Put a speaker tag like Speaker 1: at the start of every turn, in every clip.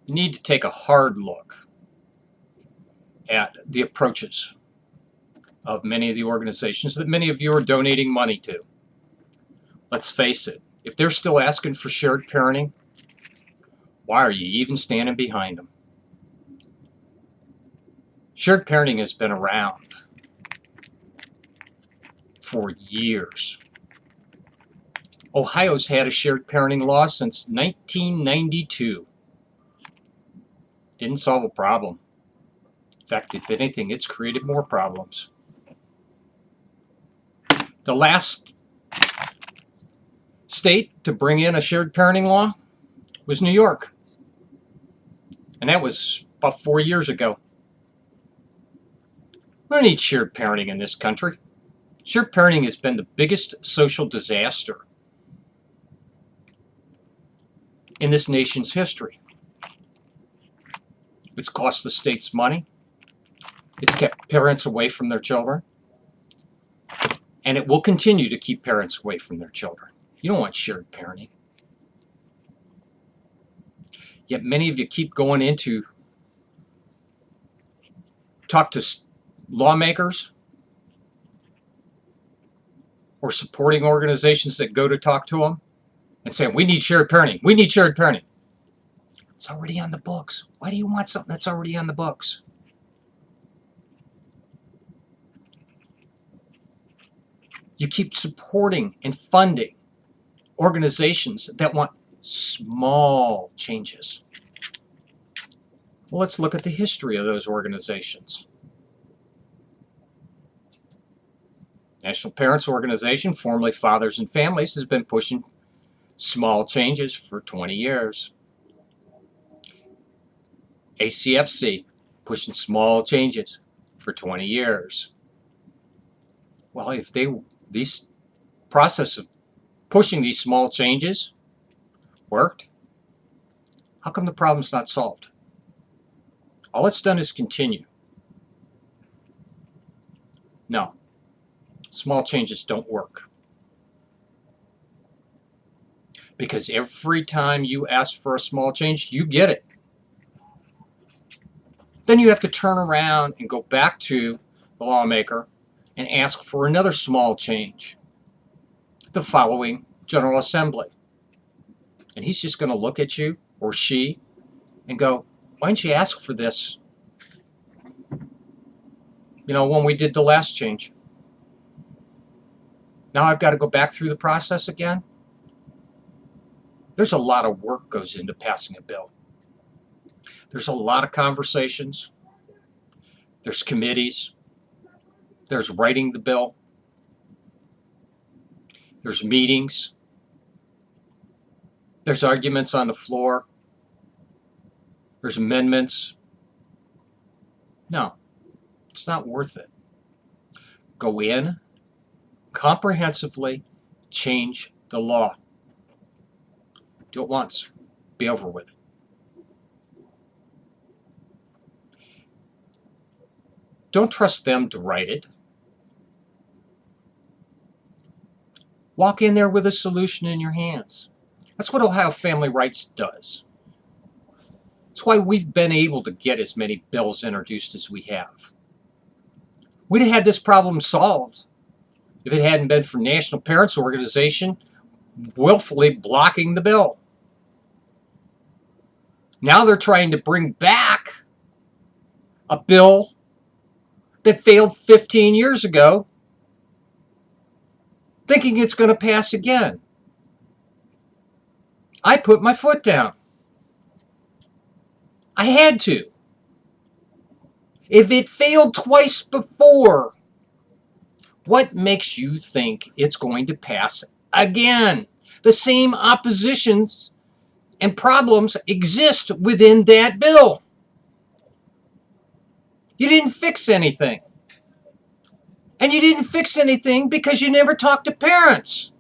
Speaker 1: You need to take a hard look at the approaches of many of the organizations that many of you are donating money to. Let's face it, if they're still asking for shared parenting, why are you even standing behind them? Shared parenting has been around for years. Ohio's had a shared parenting law since 1992. Didn't solve a problem. In fact, if anything, it's created more problems. The last state to bring in a shared parenting law was New York. And that was about 4 years ago. We don't need shared parenting in this country. Shared parenting has been the biggest social disaster in this nation's history. It's cost the states money. It's kept parents away from their children. And it will continue to keep parents away from their children. You don't want shared parenting. Yet many of you keep going into talk to lawmakers or supporting organizations that go to talk to them and saying, we need shared parenting. We need shared parenting. It's already on the books. Why do you want something that's already on the books? You keep supporting and funding organizations that want small changes. Well, let's look at the history of those organizations. National Parents Organization, formerly Fathers and Families, has been pushing small changes for 20 years. ACFC, pushing small changes for 20 years. Well, if these process of pushing these small changes worked, how come the problem's not solved? All it's done is continue. No, small changes don't work. Because every time you ask for a small change, you get it. Then you have to turn around and go back to the lawmaker and ask for another small change the following General Assembly. And he's just going to look at you, or she, and go, why didn't you ask for this, when we did the last change? Now I've got to go back through the process again? There's a lot of work goes into passing a bill. There's a lot of conversations. There's committees. There's writing the bill. There's meetings. There's arguments on the floor. There's amendments. No, it's not worth it. Go in, comprehensively change the law. Do it once. Be over with it. Don't trust them to write it. Walk in there with a solution in your hands. That's what Ohio Family Rights does. That's why we've been able to get as many bills introduced as we have. We'd have had this problem solved if it hadn't been for National Parents Organization willfully blocking the bill. Now they're trying to bring back a bill that failed 15 years ago, thinking it's going to pass again. I put my foot down. I had to. If it failed twice before, what makes you think it's going to pass again? The same oppositions and problems exist within that bill. You didn't fix anything. And you didn't fix anything because you never talked to parents.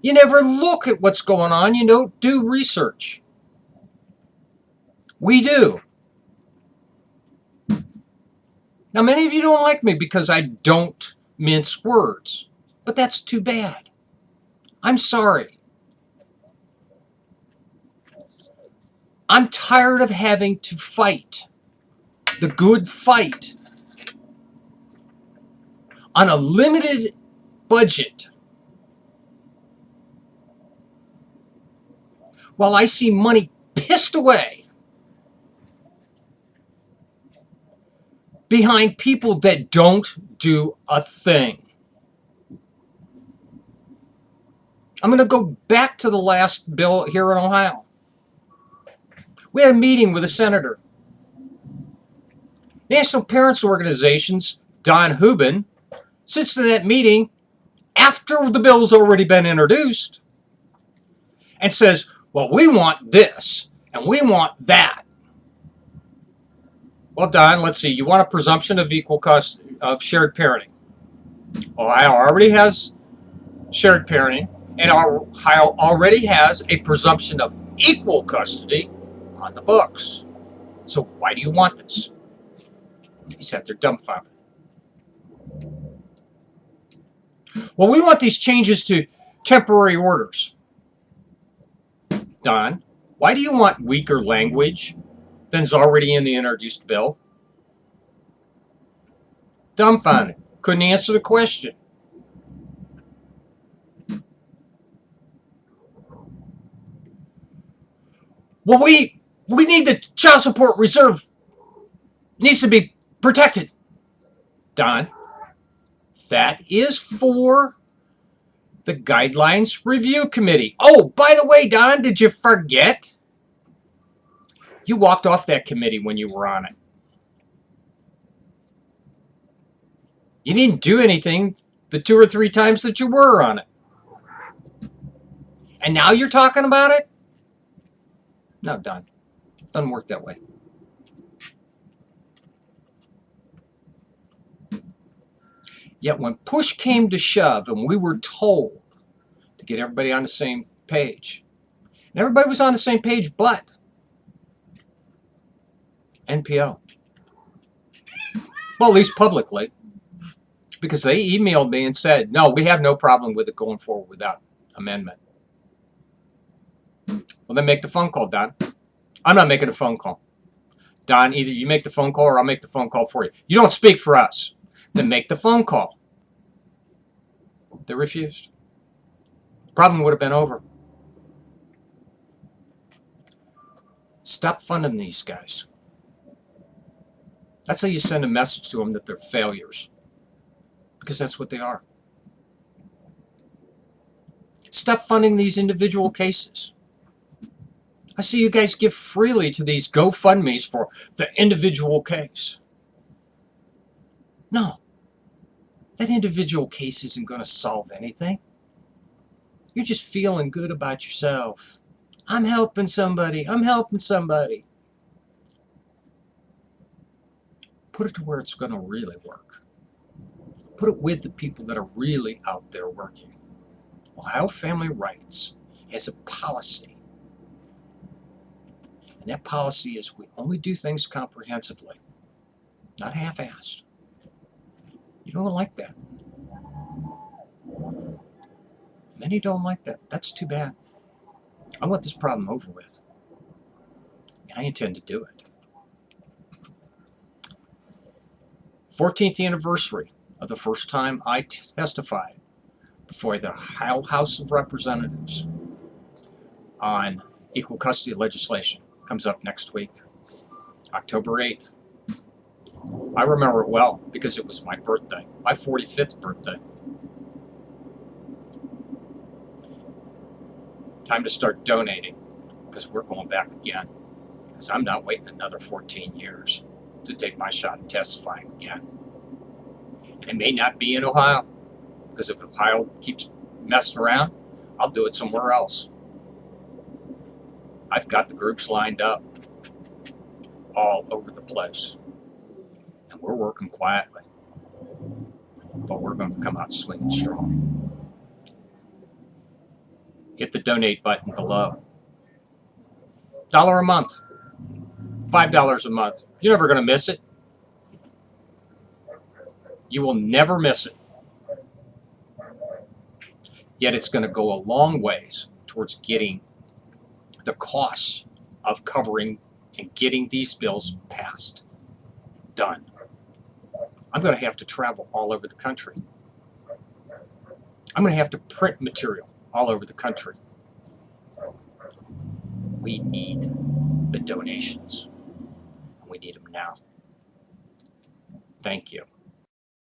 Speaker 1: You never look at what's going on. You don't do research. We do. Now, many of you don't like me because I don't mince words, but that's too bad. I'm sorry. I'm tired of having to fight the good fight on a limited budget while I see money pissed away behind people that don't do a thing. I'm going to go back to the last bill here in Ohio. We had a meeting with a senator. National Parents Organizations, Don Hubin, sits in that meeting after the bill's already been introduced and says, well, we want this and we want that. Well, Don, let's see. You want a presumption of equal cost of shared parenting. Ohio already has shared parenting, and Ohio already has a presumption of equal custody on the books. So why do you want this? He sat there dumbfounded. Well, we want these changes to temporary orders. Don, why do you want weaker language than's already in the introduced bill? Dumbfounded. Couldn't answer the question. Well, we need the child support reserve. It needs to be protected. Don, that is for the Guidelines Review Committee. Oh, by the way, Don, did you forget? You walked off that committee when you were on it. You didn't do anything the 2 or 3 times that you were on it. And now you're talking about it? No, Don. Doesn't work that way. Yet when push came to shove and we were told to get everybody on the same page, and everybody was on the same page but NPO. Well, at least publicly, because they emailed me and said, no, we have no problem with it going forward without amendment. Well, then make the phone call, Don. I'm not making a phone call. Don, either you make the phone call or I'll make the phone call for you. You don't speak for us. Then make the phone call. They refused. The problem would have been over. Stop funding these guys. That's how you send a message to them that they're failures. Because that's what they are. Stop funding these individual cases. I see you guys give freely to these GoFundMes for the individual case. No. That individual case isn't going to solve anything. You're just feeling good about yourself. I'm helping somebody. I'm helping somebody. Put it to where it's going to really work. Put it with the people that are really out there working. Ohio Family Rights has a policy. And that policy is we only do things comprehensively, not half-assed. You don't like that. Many don't like that. That's too bad. I want this problem over with. And I intend to do it. 14th anniversary of the first time I testified before the Ohio House of Representatives on equal custody legislation. Comes up next week, October 8th. I remember it well because it was my birthday, my 45th birthday. Time to start donating because we're going back again. Because I'm not waiting another 14 years to take my shot at testifying again. And it may not be in Ohio, because if Ohio keeps messing around, I'll do it somewhere else. I've got the groups lined up all over the place. And we're working quietly. But we're going to come out swinging strong. Hit the donate button below. $1 a month. $5 a month. You're never going to miss it. You will never miss it. Yet it's going to go a long ways towards getting the costs of covering and getting these bills passed, done. I'm going to have to travel all over the country. I'm going to have to print material all over the country. We need the donations. We need them now. Thank you.